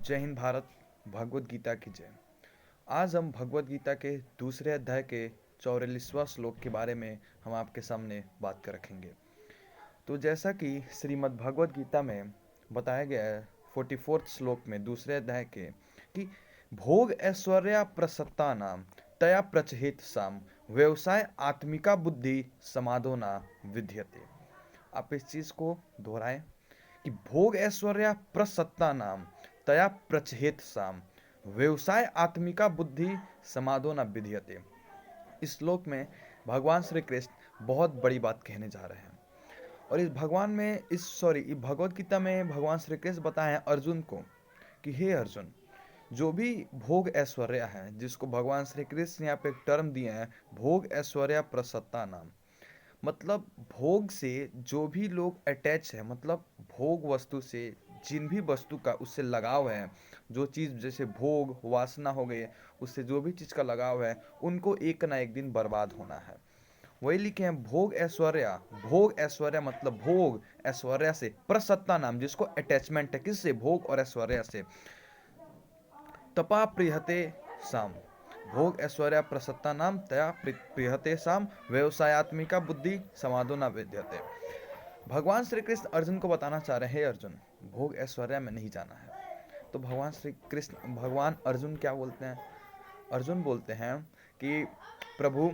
जय हिंद भारत। भगवत गीता की जय। आज हम भगवत गीता के दूसरे अध्याय के 44वां श्लोक के बारे में हम आपके सामने बात कर रखेंगे। तो जैसा कि श्रीमद् भगवत गीता में बताया गया है 44 श्लोक में दूसरे अध्याय के कि भोग ऐश्वर्या प्रसत्ता नाम तया प्रचहित साम व्यवसाय आत्मिका बुद्धि समाधो ना विद्यते। आप इस चीज को दोहराएं कि भोग ऐश्वर्या प्रसत्ता नाम तया प्रचहेत साम व्यवसाय आत्मिका बुद्धि समाधो न विधीयते। इस श्लोक में भगवान श्री कृष्ण बहुत बड़ी बात कहने जा रहे हैं और इस भगवत गीता में भगवान श्री कृष्ण बताए हैं अर्जुन को कि हे अर्जुन, जो भी भोग ऐश्वर्या है, जिसको भगवान श्री कृष्ण यहाँ पे एक टर्म दिए हैं भोग ऐश्वर्या प्रसत्ता नाम, मतलब भोग से जो भी लोग अटैच है, मतलब भोग वस्तु से जिन भी वस्तु का उससे लगाव है, जो चीज़ जैसे भोग वासना हो गई, उससे जो भी चीज़ का लगाव है उनको एक ना एक दिन बर्बाद होना है। वही लिखे हैं भोग ऐश्वर्या मतलब भोग ऐश्वर्या से प्रसत्ता नाम, जिसको अटैचमेंट है किससे, भोग और ऐश्वर्या से, तपा प्रियते साम भोग ऐश्वर्या प्रसत्ता नाम तया प्रियते साम व्यवसायत्मिका बुद्धि समाधो न विद्यते। भगवान श्री कृष्ण अर्जुन को बताना चाह रहे हैं, हे अर्जुन, भोग ऐश्वर्या में नहीं जाना है। तो भगवान अर्जुन क्या बोलते हैं? अर्जुन बोलते हैं कि प्रभु,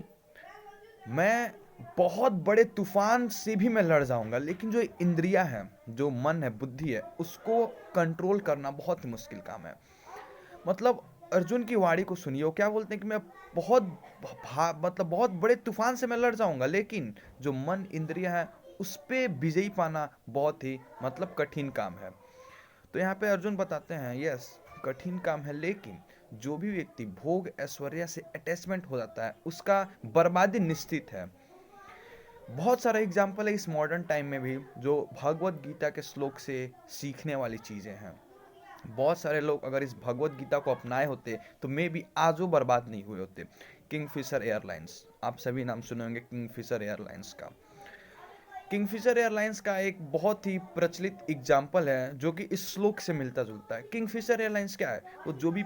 मैं बहुत बड़े तूफान से भी मैं लड़ जाऊंगा, लेकिन जो इंद्रियां हैं, जो मन है, बुद्धि है, उसको कंट्रोल करना बहुत ही मुश्किल काम है। मतलब अर्जुन की वाणी को सुनिए, वो क्या बोलते हैं कि मैं बहुत बड़े तूफान से मैं लड़ जाऊंगा, लेकिन जो मन इंद्रिय है उस पे विजयी पाना बहुत ही कठिन काम है। तो यहाँ पे अर्जुन बताते हैं यस, कठिन काम है, लेकिन जो भी व्यक्ति भोग ऐश्वर्या से अटैचमेंट हो जाता है उसका बर्बादी निश्चित है। बहुत सारा एग्जाम्पल है इस मॉडर्न टाइम में भी जो भगवत गीता के श्लोक से सीखने वाली चीजें हैं। बहुत सारे लोग अगर इस भगवत गीता को अपनाए होते तो मे भी आज वो बर्बाद नहीं हुए होते। किंगफिशर एयरलाइंस, आप सभी नाम सुने होंगे किंगफिशर एयरलाइंस का। किंगफिशर एयरलाइंस का एक बहुत ही प्रचलित एग्जाम्पल है जो कि इस श्लोक से मिलता जुलता है। किंगफिशर एयरलाइंस क्या है, वो जो भी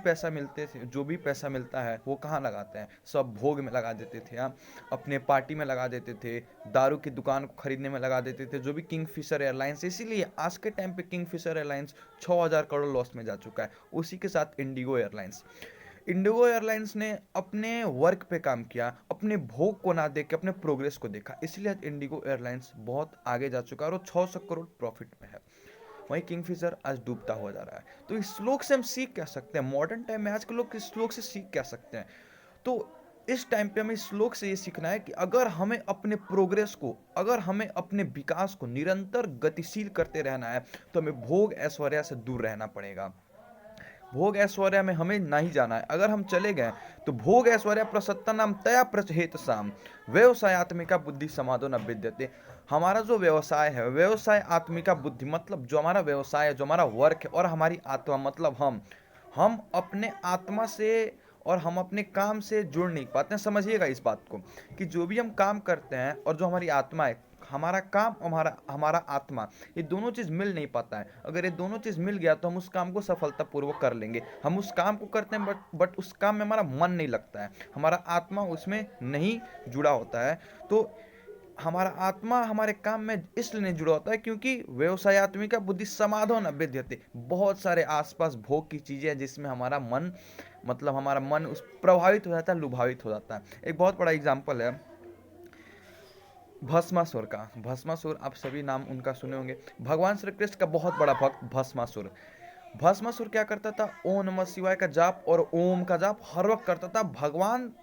पैसा मिलता है वो कहाँ लगाते हैं, सब भोग में लगा देते थे, हाँ, अपने पार्टी में लगा देते थे, दारू की दुकान को खरीदने में लगा देते थे, जो भी किंगफिशर एयरलाइंस। इसीलिए आज के टाइम पे किंगफिशर एयरलाइंस 6,000 करोड़ लॉस में जा चुका है। उसी के साथ इंडिगो एयरलाइंस ने अपने वर्क पे काम किया, अपने भोग को ना देख के अपने प्रोग्रेस को देखा, इसलिए आज इंडिगो एयरलाइंस बहुत आगे जा चुका है और 600 करोड़ प्रॉफिट में है। वहीं किंगफिशर आज डूबता हुआ जा रहा है। तो इस श्लोक से हम सीख क्या सकते हैं? मॉडर्न टाइम में आज के लोग इस श्लोक से सीख क्या सकते हैं? तो इस टाइम पे हमें इस श्लोक से ये सीखना है कि अगर हमें अपने विकास को निरंतर गतिशील करते रहना है तो हमें भोग ऐश्वर्या से दूर रहना पड़ेगा। भोग ऐश्वर्या में हमें नहीं जाना है। अगर हम चले गए तो भोग ऐश्वर्या प्रसत्ता नाम तया प्रचहेत साम व्यवसायत्मिका बुद्धि समाधो न विद्यते। हमारा जो व्यवसाय है, व्यवसाय आत्मिका बुद्धि मतलब जो हमारा व्यवसाय है, जो हमारा वर्क है, और हमारी आत्मा मतलब हम अपने आत्मा से और हम अपने काम से जुड़ नहीं पाते हैं। समझिएगा इस बात को कि जो भी हम काम करते हैं और जो हमारी आत्मा है, हमारा काम और हमारा हमारा आत्मा, ये दोनों चीज़ मिल नहीं पाता है। अगर ये दोनों चीज़ मिल गया तो हम उस काम को सफलतापूर्वक कर लेंगे। हम उस काम को करते हैं बट उस काम में हमारा मन नहीं लगता है, हमारा आत्मा उसमें नहीं जुड़ा होता है। तो हमारा आत्मा हमारे काम में इसलिए नहीं जुड़ा होता है क्योंकि व्यवसायत्मिका बुद्धि समाधो न विद्यते। बहुत सारे आसपास भोग की चीजें हैं जिसमें हमारा मन उस प्रभावित हो जाता है, लुभावित हो जाता है। एक बहुत बड़ा एग्जाम्पल है भस्मासुर का। भस्मासुर, आप सभी नाम उनका सुने होंगे। भगवान श्री कृष्ण का बहुत बड़ा भक्त भस्मासुर। भस्मासुर क्या करता था? ओम नमः शिवाय का जाप और ओम का जाप हर वक्त करता था। भगवान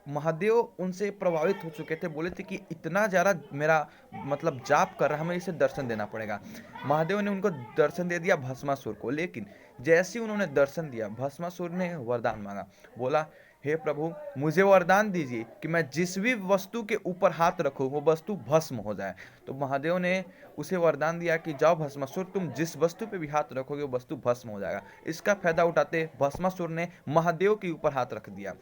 महादेव उनसे प्रभावित हो चुके थे, बोले थे कि इतना ज़्यादा मेरा जाप कर रहा है, हमें इसे दर्शन देना पड़ेगा। महादेव ने उनको दर्शन दे दिया भस्मासुर को, लेकिन जैसे ही उन्होंने दर्शन दिया भस्मासुर ने वरदान मांगा। बोला, हे प्रभु, मुझे वरदान दीजिए कि मैं जिस भी वस्तु के ऊपर हाथ रखूं वो वस्तु भस्म हो जाए। तो महादेव ने उसे वरदान दिया कि जाओ भस्मासुर, तुम जिस वस्तु पे भी हाथ रखोगे वो वस्तु भस्म हो जाएगा। इसका फायदा उठाते भस्मासुर ने महादेव के ऊपर हाथ रख दिया।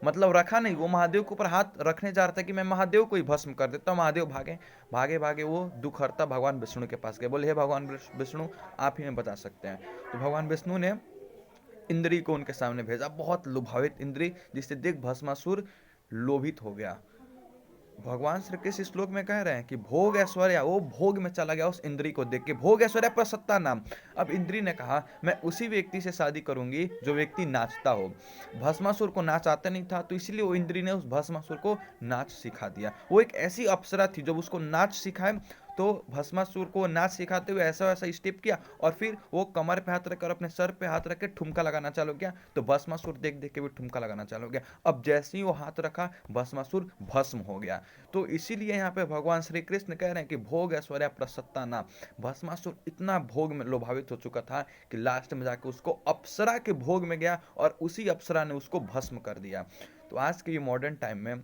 रखा नहीं, वो महादेव के ऊपर हाथ रखने जा रहा था कि मैं महादेव को ही भस्म कर देता हूँ। महादेव भागे भागे भागे वो दुख हरता भगवान विष्णु के पास गए। बोले, हे भगवान विष्णु, आप ही में बता सकते हैं। तो भगवान विष्णु ने इंद्री को उनके सामने भेजा, बहुत लुभावित इंद्री, जिससे देख भस्मासुर लोभित हो गया। भगवान श्री कृष्ण इस श्लोक में कह रहे हैं कि भोग ऐश्वर्या, वो भोग में चला गया उस इंद्री को देख के, भोग ऐश्वर्या प्रसत्ता नाम। अब इंद्री ने कहा मैं उसी व्यक्ति से शादी करूंगी जो व्यक्ति नाचता हो। भस्मासुर को नाच आता नहीं था, तो इसलिए वो इंद्री ने उस भस्मासुर को नाच सिखा दिया। वो एक ऐसी अप्सरा थी जब उसको नाच सिखाए, तो भस्मासुर को नाच सिखाते हुए ऐसा वैसा स्टेप किया, और फिर वो कमर पे हाथ रखकर अपने सर पे हाथ रख के ठुमका लगाना चालू किया, तो भस्मासुर देख देख के भी ठुमका लगाना चालू किया। अब जैसे ही वो हाथ रखा, भस्मासुर भस्म हो गया। तो इसीलिए यहाँ पे भगवान श्री कृष्ण कह रहे हैं कि भोग ऐश्वर्या प्रसत्ता ना। भस्मासुर इतना भोग में लोभावित हो चुका था कि लास्ट में जाके उसको अप्सरा के भोग में गया, और उसी अप्सरा ने उसको भस्म कर दिया। तो आज के ये मॉडर्न टाइम में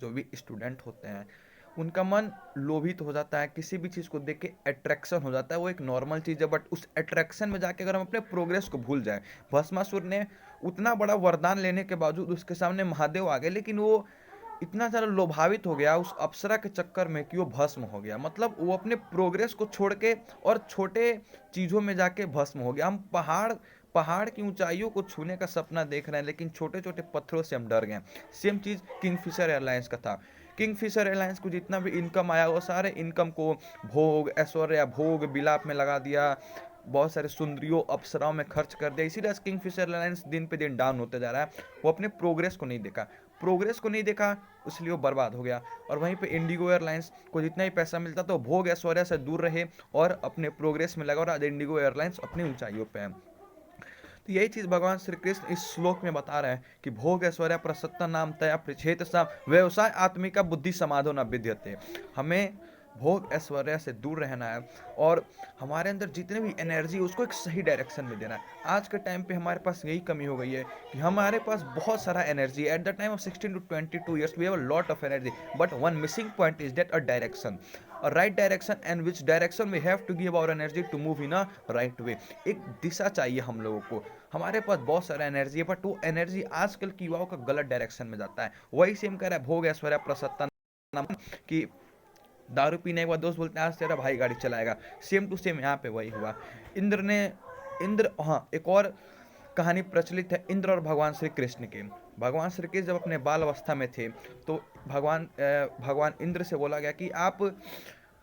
जो भी स्टूडेंट होते हैं, उनका मन लोभित हो जाता है, किसी भी चीज़ को देख के अट्रैक्शन हो जाता है। वो एक नॉर्मल चीज़ है, बट उस अट्रैक्शन में जाके अगर हम अपने प्रोग्रेस को भूल जाए, भस्मासुर ने उतना बड़ा वरदान लेने के बावजूद उसके सामने महादेव आ गए, लेकिन वो इतना ज़्यादा लोभावित हो गया उस अप्सरा के चक्कर में कि वो भस्म हो गया। मतलब वो अपने प्रोग्रेस को छोड़ के और छोटे चीज़ों में जाके भस्म हो गया। हम पहाड़ पहाड़ की ऊंचाइयों को छूने का सपना देख रहे हैं, लेकिन छोटे छोटे पत्थरों से हम डर गए। सेम चीज़ किंगफिशर एयरलाइंस का था। किंगफिशर एयरलाइंस को जितना भी इनकम आया, वो सारे इनकम को भोग ऐश्वर्या, भोग विलाप में लगा दिया, बहुत सारे सुंदरियों अप्सराओं में खर्च कर दिया। इसीलिए किंगफिशर एयरलाइंस दिन पे दिन डाउन होते जा रहा है। वो अपने प्रोग्रेस को नहीं देखा, प्रोग्रेस को नहीं देखा, इसलिए वो बर्बाद हो गया। और वहीं पे इंडिगो एयरलाइंस को जितना ही पैसा मिलता तो भोग ऐश्वर्या से दूर रहे और अपने प्रोग्रेस में लगा, और आज इंडिगो एयरलाइंस अपनी ऊंचाइयों पे है। तो यही चीज भगवान श्री कृष्ण इस श्लोक में बता रहे हैं कि भोग ऐश्वर्या प्रसत्ता नाम तया पृछेत सा व्यवसाय आत्मिका बुद्धि समाधो न विद्यते। हमें भोग ऐश्वर्या से दूर रहना है, और हमारे अंदर जितने भी एनर्जी है उसको एक सही डायरेक्शन में देना है। आज के टाइम पे हमारे पास यही कमी हो गई है कि हमारे पास बहुत सारा एनर्जी है। At the time of 16 to 22 years we have a lot of energy, but one missing point is that a direction, a right direction, and which direction we have to give our energy to move in a right way। एक दिशा चाहिए हम लोगों को। हमारे पास बहुत सारा energy है, but वो एनर्जी आजकल की युवाओं का गलत डायरेक्शन में जाता है। वही सेम कह रहा है भोग ऐश्वर्या प्रसन्नता नाम, कि दारू पीने के बाद दोस्त बोलते हैं आज तेरा भाई गाड़ी चलाएगा। सेम टू सेम यहाँ पे वही हुआ। इंद्र ने हाँ, एक और कहानी प्रचलित है इंद्र और भगवान श्री कृष्ण की। भगवान श्री कृष्ण जब अपने बाल अवस्था में थे, तो भगवान इंद्र से बोला गया कि आप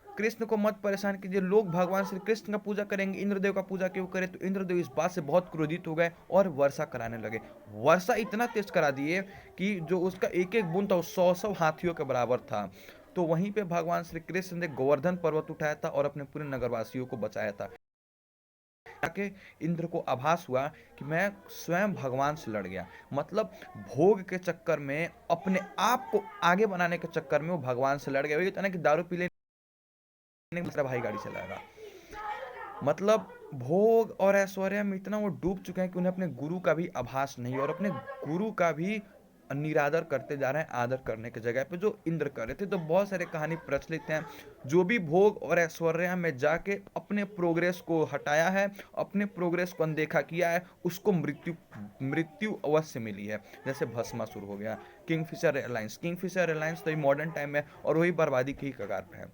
कृष्ण को मत परेशान कीजिए, लोग भगवान श्री कृष्ण का पूजा करेंगे, इंद्रदेव का पूजा क्यों करें। तो इंद्रदेव इस बात से बहुत क्रोधित हो गए और वर्षा कराने लगे। वर्षा इतना तेज करा दिए कि जो उसका एक एक बूंद था वो 100 हाथियों के बराबर था। तो वहीं पे भगवान श्री कृष्ण ने गोवर्धन पर्वत उठाया था और अपने पूरे नगरवासियों को बचाया था। ताकि इंद्र को आभास हुआ कि मैं स्वयं भगवान से लड़ गया। मतलब भोग के चक्कर में, अपने आप को आगे बनाने के चक्कर में वो भगवान से लड़ गया। वही होता है ना कि दारू पी लेने दूसरा भाई गाड़ी चलाएगा। मतलब भोग और ऐश्वर्य में इतना वो डूब चुके हैं कि उन्हें अपने गुरु का भी आभास नहीं, और अपने गुरु का भी निरादर करते जा रहे हैं आदर करने की जगह पे जो इंद्र कर रहे थे। तो बहुत सारे कहानी प्रचलित हैं, जो भी भोग और ऐश्वर्य में जाके अपने प्रोग्रेस को हटाया है, अपने प्रोग्रेस को अनदेखा किया है, उसको मृत्यु मृत्यु अवश्य मिली है। जैसे भस्मासुर हो गया, किंगफिशर एयरलाइंस तो मॉडर्न टाइम में और वही बर्बादी की कगार पे है।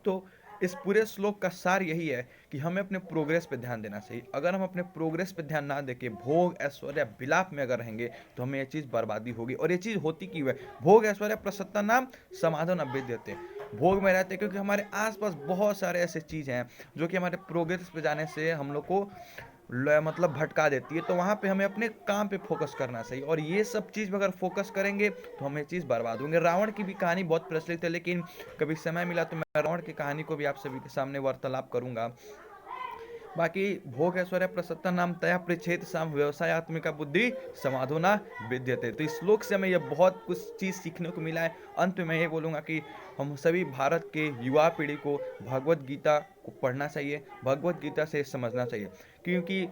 तो इस पूरे श्लोक का सार यही है कि हमें अपने प्रोग्रेस पे ध्यान देना चाहिए। अगर हम अपने प्रोग्रेस पे ध्यान ना देके भोग ऐश्वर्य विलाप में अगर रहेंगे, तो हमें ये चीज़ बर्बादी होगी। और ये चीज़ होती क्यों है? भोग ऐश्वर्य प्रसन्नता नाम समाधो न विद्यते। भोग में रहते क्योंकि हमारे आसपास बहुत सारे ऐसे चीज़ हैं जो कि हमारे प्रोग्रेस पे जाने से हम लोग को मतलब भटका देती है। तो वहाँ पे हमें अपने काम पे फोकस करना चाहिए, और ये सब चीज़ अगर फोकस करेंगे तो हमें चीज़ बर्बाद होंगे। रावण की भी कहानी बहुत प्रचलित है, लेकिन कभी समय मिला तो मैं रावण की कहानी को भी आप सभी के सामने वार्तालाप करूंगा। बाकी भोग ऐश्वर्य प्रसन्नता नाम तया पृच्छेद साम व्यवसाय आत्मिका बुद्धि समाधो न विद्यते। तो इस श्लोक से हमें यह बहुत कुछ चीज़ सीखने को मिला है। अंत में मैं ये बोलूँगा कि हम सभी भारत के युवा पीढ़ी को भगवत गीता को पढ़ना चाहिए, भगवत गीता से समझना चाहिए, क्योंकि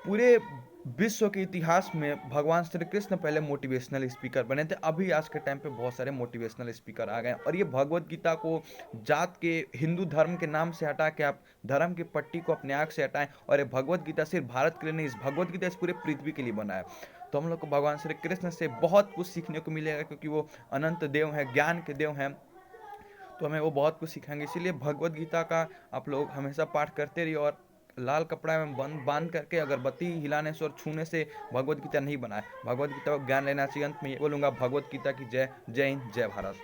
पूरे विश्व के इतिहास में भगवान श्री कृष्ण पहले मोटिवेशनल स्पीकर बने थे। अभी आज के टाइम पे बहुत सारे मोटिवेशनल स्पीकर आ गए हैं, और ये भगवत गीता को जात के, हिंदू धर्म के नाम से हटा के आप धर्म की पट्टी को अपने आँख से हटाएं। और ये भगवत गीता सिर्फ भारत के लिए नहीं, इस भगवत गीता इस पूरे पृथ्वी के लिए बना है। तो हम लोग को भगवान श्री कृष्ण से बहुत कुछ सीखने को मिलेगा, क्योंकि वो अनंत देव हैं, ज्ञान के देव हैं। तो हमें वो बहुत कुछ सिखाएंगे। इसीलिए भगवत गीता का आप लोग हमेशा पाठ करते रहिए और लाल कपड़ा में बंद बांध करके अगरबत्ती हिलाने से और छूने से भगवत गीता नहीं बनाए। भगवत गीता का ज्ञान लेना चाहिए। अंत में ये बोलूँगा, भगवत गीता की जय। जय हिंद, जय भारत।